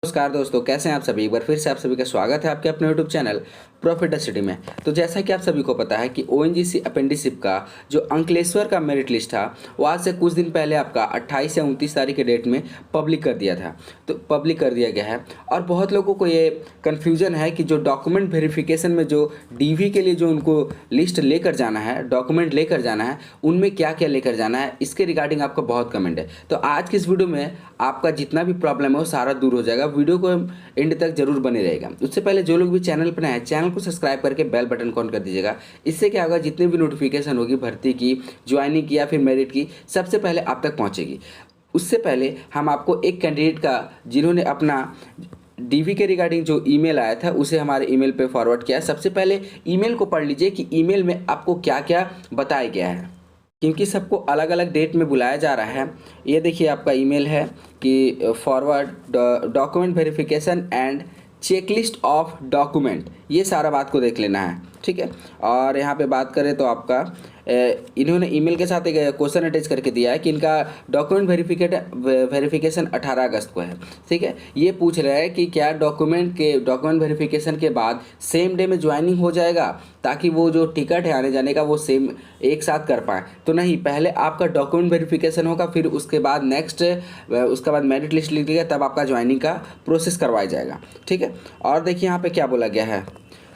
नमस्कार दोस्तों, कैसे हैं आप सभी। एक बार फिर से आप सभी का स्वागत है आपके अपने यूट्यूब चैनल प्रॉफिट सिटी में। तो जैसा कि आप सभी को पता है कि ओएनजीसी अपेंडिसिप का जो अंकलेश्वर का मेरिट लिस्ट था वो आज से कुछ दिन पहले आपका 28 या 29 तारीख के डेट में पब्लिक कर दिया था। तो पब्लिक कर दिया गया है और बहुत लोगों को ये कन्फ्यूजन है कि जो डॉक्यूमेंट वेरिफिकेशन में जो डीवी के लिए जो उनको लिस्ट लेकर जाना है, डॉक्यूमेंट लेकर जाना है, उनमें क्या क्या लेकर जाना है, इसके रिगार्डिंग आपका बहुत कमेंट है। तो आज की इस वीडियो में आपका जितना भी प्रॉब्लम है वो सारा दूर हो जाएगा। वीडियो को एंड तक जरूर बने रहेगा। उससे पहले जो लोग भी चैनल पर नए हैं, चैनल को सब्सक्राइब करके बेल बटन ऑन कर दीजिएगा। इससे क्या होगा, जितने भी नोटिफिकेशन होगी भर्ती की, ज्वाइनिंग की या फिर मेरिट की, सबसे पहले आप तक पहुंचेगी। उससे पहले हम आपको एक कैंडिडेट का जिन्होंने अपना डीवी के रिगार्डिंग जो ईमेल आया था उसे हमारे ईमेल पे फॉरवर्ड किया। सबसे पहले ईमेल को पढ़ लीजिए कि ईमेल में आपको क्या क्या बताया गया है, क्योंकि सबको अलग अलग डेट में बुलाया जा रहा है। ये देखिए आपका ईमेल है कि forward document verification and checklist of document, ये सारा बात को देख लेना है, ठीक है। और यहाँ पे बात करें तो आपका इन्होंने ईमेल के साथ एक क्वेश्चन अटैच करके दिया है कि इनका डॉक्यूमेंट वेरिफिकेशन 18 अगस्त को है, ठीक है। ये पूछ रहा है कि क्या डॉक्यूमेंट वेरिफिकेशन के बाद सेम डे में ज्वाइनिंग हो जाएगा, ताकि वो जो टिकट है आने जाने का वो सेम एक साथ कर पाएँ। तो नहीं, पहले आपका डॉक्यूमेंट वेरिफिकेशन होगा, फिर उसके बाद उसके बाद मेरिट लिस्ट लिखिएगा, तब आपका ज्वाइनिंग का प्रोसेस करवाया जाएगा, ठीक है। और देखिए यहाँ पे क्या बोला गया है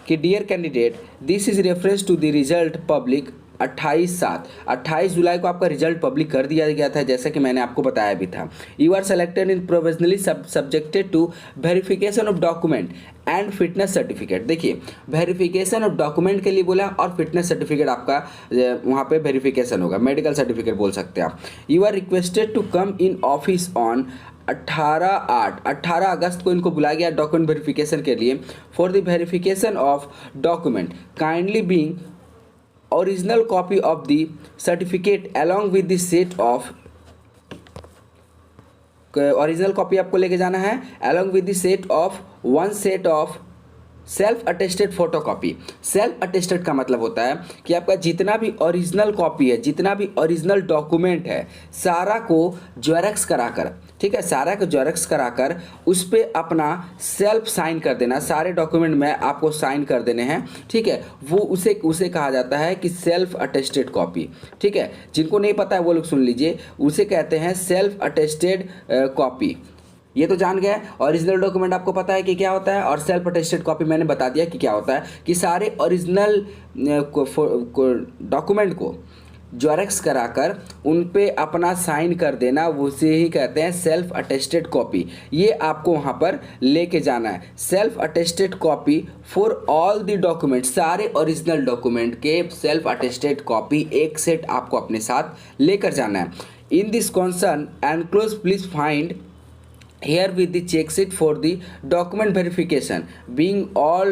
कि dear candidate, this is reference to the result public 28 जुलाई को आपका रिजल्ट पब्लिक कर दिया गया था, जैसा कि मैंने आपको बताया भी था। You are selected in provisionally subjected to verification of document and fitness certificate. देखिए, वेरिफिकेशन ऑफ डॉक्यूमेंट के लिए बोला और फिटनेस सर्टिफिकेट आपका वहाँ पे वेरिफिकेशन होगा, मेडिकल सर्टिफिकेट बोल सकते हैं आप। You are requested to come in office on 18 August को इनको बुलाया गया डॉक्यूमेंट वेरिफिकेशन के लिए। For the verification of document kindly being original copy of the certificate along with the set of original copy आपको लेके जाना है along with the set of one set of self attested photocopy. Self attested का मतलब होता है कि आपका जितना भी ओरिजिनल कॉपी है, जितना भी ओरिजिनल डॉक्यूमेंट है, सारा को जेरॉक्स कराकर, ठीक है, सारा को जेरॉक्स कराकर उस पर अपना सेल्फ साइन कर देना। सारे डॉक्यूमेंट में आपको साइन कर देने हैं, ठीक है। वो उसे कहा जाता है कि सेल्फ अटेस्टेड कॉपी, ठीक है। जिनको नहीं पता है वो लोग सुन लीजिए, उसे कहते हैं सेल्फ अटेस्टेड कॉपी। ये तो जान गया। ओरिजिनल डॉक्यूमेंट आपको पता है कि क्या होता है, और सेल्फ अटेस्टेड कॉपी मैंने बता दिया कि क्या होता है, कि सारे ओरिजिनल डॉक्यूमेंट को जेरॉक्स कराकर उन पे अपना साइन कर देना, उसे ही कहते हैं सेल्फ अटेस्टेड कॉपी। ये आपको वहाँ पर लेके जाना है। Self attested copy for all the document, सारे ओरिजिनल डॉक्यूमेंट के सेल्फ अटेस्टेड कॉपी एक सेट आपको अपने साथ लेकर जाना है। In this concern enclose please find here with the check sheet for the document verification being all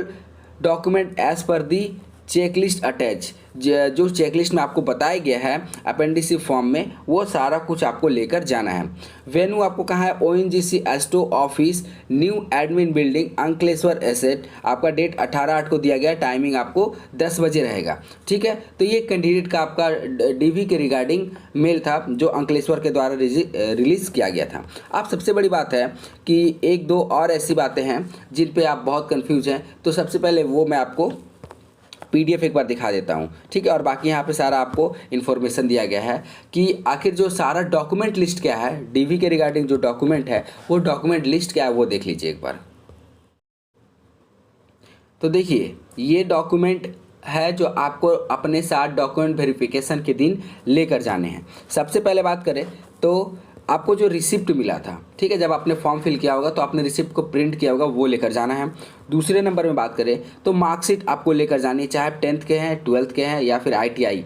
document as per the checklist attached। जो चेकलिस्ट में आपको बताया गया है अपेंडिसिप फॉर्म में, वो सारा कुछ आपको लेकर जाना है। वेन्यू आपको कहाँ है, ओएनजीसी एस्टो office, new admin building, Ankleshwar asset. आपका डेट 18/8 को दिया गया, टाइमिंग आपको 10 बजे रहेगा, ठीक है। तो ये कैंडिडेट का आपका डीवी के रिगार्डिंग मेल था जो अंकलेश्वर के द्वारा रिलीज किया गया था। अब सबसे बड़ी बात है कि एक दो और ऐसी बातें हैं जिन पे आप बहुत कंफ्यूज हैं, तो सबसे पहले वो मैं आपको पीडीएफ एक बार दिखा देता हूँ, ठीक है। और बाकी यहाँ पे सारा आपको इन्फॉर्मेशन दिया गया है कि आखिर जो सारा डॉक्यूमेंट लिस्ट क्या है, डीवी के रिगार्डिंग जो डॉक्यूमेंट है वो डॉक्यूमेंट लिस्ट क्या है वो देख लीजिए एक बार। तो देखिए, ये डॉक्यूमेंट है जो आपको अपने साथ डॉक्यूमेंट वेरिफिकेशन के दिन लेकर जाने हैं। सबसे पहले बात करें तो आपको जो रिसिप्ट मिला था, ठीक है, जब आपने फॉर्म फिल किया होगा तो आपने रिसिप्ट को प्रिंट किया होगा, वो लेकर जाना है। दूसरे नंबर में बात करें तो मार्कशीट आपको लेकर जानी है, चाहे आप 10th के हैं, 12th के हैं या फिर आईटीआई,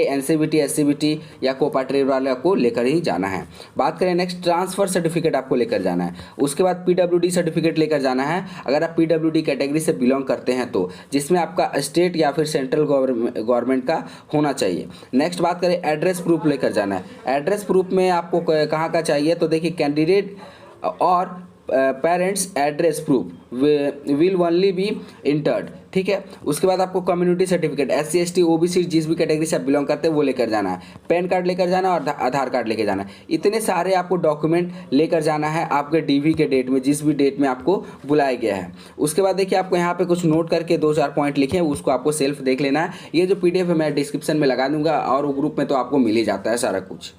एनसीबीटी, एससीबीटी या कोऑपरेटिव वाले आपको लेकर ही जाना है। बात करें नेक्स्ट, ट्रांसफ़र सर्टिफिकेट आपको लेकर जाना है। उसके बाद पीडब्ल्यूडी सर्टिफिकेट लेकर जाना है, अगर आप पीडब्ल्यूडी कैटेगरी से बिलोंग करते हैं तो, जिसमें आपका स्टेट या फिर सेंट्रल गवर्नमेंट का होना चाहिए। नेक्स्ट बात करें, एड्रेस प्रूफ लेकर जाना है। एड्रेस प्रूफ में आपको कहाँ का चाहिए, तो देखिए कैंडिडेट और parents address proof will only be entered, ठीक है। उसके बाद आपको community certificate, SC ST OBC जिस भी कैटेगरी से आप बिलोंग करते हैं वो लेकर जाना है, पैन कार्ड लेकर जाना है और आधार कार्ड लेकर जाना है। इतने सारे आपको डॉक्यूमेंट लेकर जाना है आपके DV के डेट में, जिस भी डेट में आपको बुलाया गया है। उसके बाद देखिए आपको यहाँ पे कुछ नोट करके 2-4 पॉइंट लिखे हैं, उसको आपको सेल्फ देख लेना है। ये जो PDF है मैं डिस्क्रिप्शन में लगा दूंगा और वो ग्रुप में तो आपको मिल ही जाता है सारा कुछ।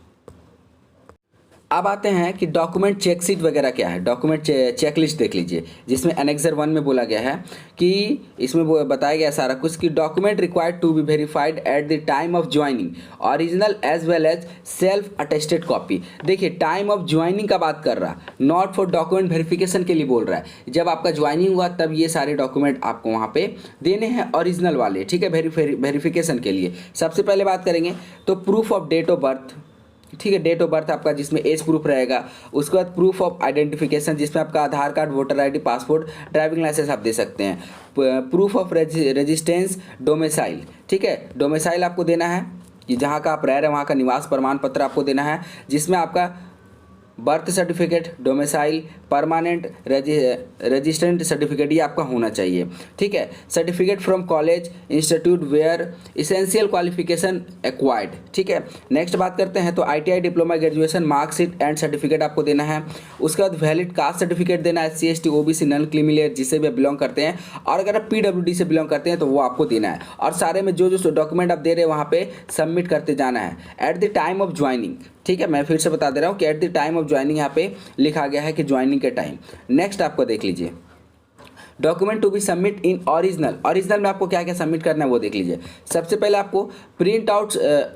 अब आते हैं कि डॉक्यूमेंट चेकशीट वगैरह क्या है। डॉक्यूमेंट चेकलिस्ट देख लीजिए, जिसमें एनेक्सर 1 में बोला गया है कि इसमें बताया गया सारा कुछ कि document required to be verified at the time of joining original as well as self attested copy. देखिए टाइम ऑफ ज्वाइनिंग का बात कर रहा, नॉट फॉर डॉक्यूमेंट वेरिफिकेशन के लिए बोल रहा है। जब आपका ज्वाइनिंग हुआ तब ये सारे डॉक्यूमेंट आपको वहाँ पे देने हैं ओरिजिनल वाले, ठीक है, वेरिफिकेशन के लिए। सबसे पहले बात करेंगे तो proof of date of birth, ठीक है, डेट ऑफ बर्थ आपका जिसमें एज प्रूफ रहेगा। उसके बाद प्रूफ ऑफ आइडेंटिफिकेशन जिसमें आपका Aadhaar card, voter ID, passport, driving licence आप दे सकते हैं। प्रूफ ऑफ रेजिस्टेंस डोमिसाइल, ठीक है, डोमिसाइल आपको देना है कि जहाँ का आप रह रहे हैं वहाँ का निवास प्रमाण पत्र आपको देना है, जिसमें आपका birth certificate, domicile, permanent registrant certificate ये आपका होना चाहिए, ठीक है। Certificate from college institute where essential qualification acquired, ठीक है। नेक्स्ट बात करते हैं तो ITI diploma, graduation, marksheet and certificate आपको देना है। उसके बाद वैलिड कास्ट सर्टिफिकेट देना है, SC ST OBC non creamy layer जिससे भी बिलोंग करते हैं, और अगर आप PWD से बिलोंग करते हैं तो वो आपको देना है। और सारे में जो डॉक्यूमेंट आप दे रहे हैं वहाँ पे सबमिट करते जाना है eight the time of joining, ठीक है। मैं फिर से बता दे रहा हूँ कि eight the time of joining यहाँ पे लिखा गया है कि ज्वाइनिंग के टाइम। नेक्स्ट आपको देख लीजिए document to be submit in original. Original में आपको क्या क्या सबमिट करना है वो देख लीजिए। सबसे पहले आपको print out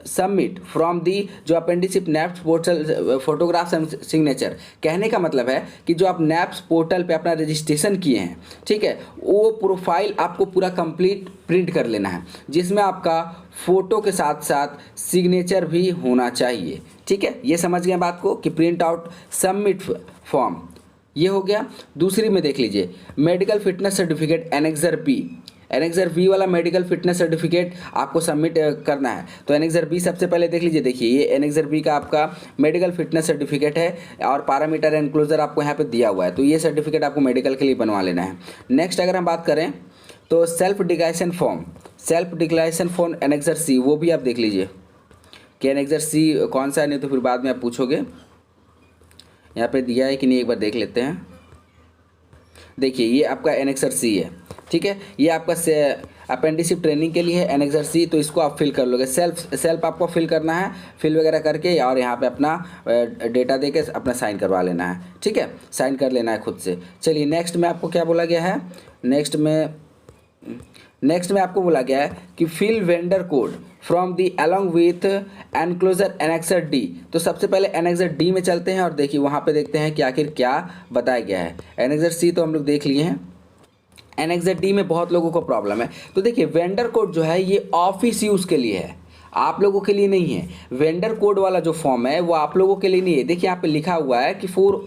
submit from the जो apprenticeship NAPS portal photographs and signature. कहने का मतलब है कि जो आप नैप्स पोर्टल पे अपना रजिस्ट्रेशन किए हैं, ठीक है, वो प्रोफाइल आपको पूरा कंप्लीट प्रिंट कर लेना है, जिसमें आपका फ़ोटो के साथ साथ सिग्नेचर भी होना चाहिए, ठीक है। ये समझ गए बात को कि प्रिंट आउट सबमिट फॉर्म, ये हो गया। दूसरी में देख लीजिए medical fitness certificate annexure B वाला मेडिकल फिटनेस सर्टिफिकेट आपको सबमिट करना है। तो एनेक्सर बी सबसे पहले देख लीजिए, देखिए ये एनेक्सर बी का आपका मेडिकल फिटनेस सर्टिफिकेट है और पैरामीटर एनक्लोजर आपको यहाँ पे दिया हुआ है, तो ये सर्टिफिकेट आपको मेडिकल के लिए बनवा लेना है। नेक्स्ट अगर हम बात करें तो सेल्फ डिक्लेरेशन फॉर्म एनेक्सर सी, वो भी आप देख लीजिए कि एनेक्सर सी कौन सा है, नहीं तो फिर बाद में आप पूछोगे। यहाँ पे दिया है कि नहीं एक बार देख लेते हैं। देखिए ये आपका एनेक्सर सी है, ठीक है, ये आपका अपेंडिसिप ट्रेनिंग के लिए है एनेक्सर सी, तो इसको आप फिल कर लोगे। सेल्फ आपको फिल करना है, फिल वगैरह करके और यहाँ पे अपना डेटा दे के अपना साइन करवा लेना है, ठीक है, साइन कर लेना है खुद से। चलिए नेक्स्ट में आपको क्या बोला गया है, नेक्स्ट में आपको बोला गया है कि fill vendor code from the along with enclosure annexure D. तो सबसे पहले एनेक्सर डी में चलते हैं और देखिए वहाँ पे देखते हैं कि आखिर क्या बताया गया है। एनेक्सर सी तो हम लोग देख लिए हैं, एनेक्सर डी में बहुत लोगों को प्रॉब्लम है। तो देखिए वेंडर कोड जो है ये ऑफिस यूज़ के लिए है, आप लोगों के लिए नहीं है। वेंडर कोड वाला जो फॉर्म है वो आप लोगों के लिए नहीं है। देखिए यहाँ पे लिखा हुआ है कि फॉर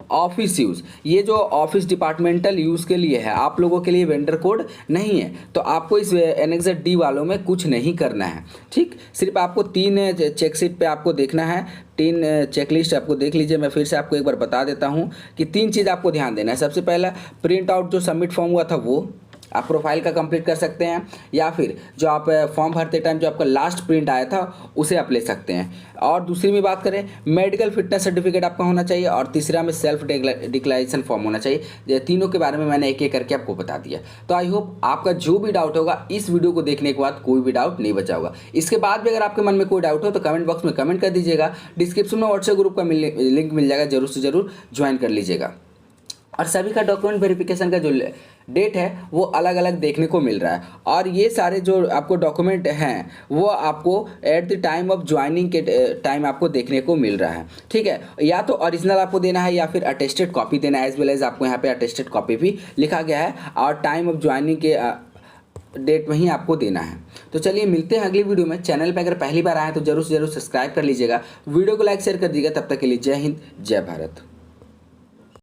ऑफिस यूज़, ये जो ऑफिस डिपार्टमेंटल यूज़ के लिए है, आप लोगों के लिए वेंडर कोड नहीं है। तो आपको इस एनेक्सर डी वालों में कुछ नहीं करना है, ठीक। सिर्फ आपको 3 चेकशीट पे आपको देखना है, 3 चेकलिस्ट आपको देख लीजिए। मैं फिर से आपको एक बार बता देता हूँ कि 3 चीज़ आपको ध्यान देना है। सबसे पहला प्रिंट आउट जो सबमिट फॉर्म हुआ था वो आप प्रोफाइल का कंप्लीट कर सकते हैं, या फिर जो आप फॉर्म भरते टाइम जो आपका लास्ट प्रिंट आया था उसे आप ले सकते हैं। और दूसरी में बात करें मेडिकल फिटनेस सर्टिफिकेट आपका होना चाहिए, और तीसरा में सेल्फ डिक्लेरेशन फॉर्म होना चाहिए। ये तीनों के बारे में मैंने एक एक करके आपको बता दिया। तो आई होप आपका जो भी डाउट होगा इस वीडियो को देखने के बाद कोई भी डाउट नहीं बचा होगा। इसके बाद भी अगर आपके मन में कोई डाउट हो तो कमेंट बॉक्स में कमेंट कर दीजिएगा। डिस्क्रिप्शन में व्हाट्सएप ग्रुप का लिंक मिल जाएगा, जरूर से जरूर ज्वाइन कर लीजिएगा। और सभी का डॉक्यूमेंट वेरिफिकेशन का जो डेट है वो अलग अलग देखने को मिल रहा है, और ये सारे जो आपको डॉक्यूमेंट हैं वो आपको eight the time of joining के टाइम आपको देखने को मिल रहा है, ठीक है। या तो ओरिजिनल आपको देना है या फिर अटेस्टेड कॉपी देना है, एज वेल एज आपको यहाँ पे अटेस्टेड कॉपी भी लिखा गया है, और टाइम ऑफ ज्वाइनिंग के डेट में ही आपको देना है। तो चलिए मिलते हैं अगली वीडियो में। चैनल पे अगर पहली बार आए तो जरूर से जरूर सब्सक्राइब कर लीजिएगा, वीडियो को लाइक शेयर कर दीजिएगा। तब तक के लिए जय हिंद, जय भारत।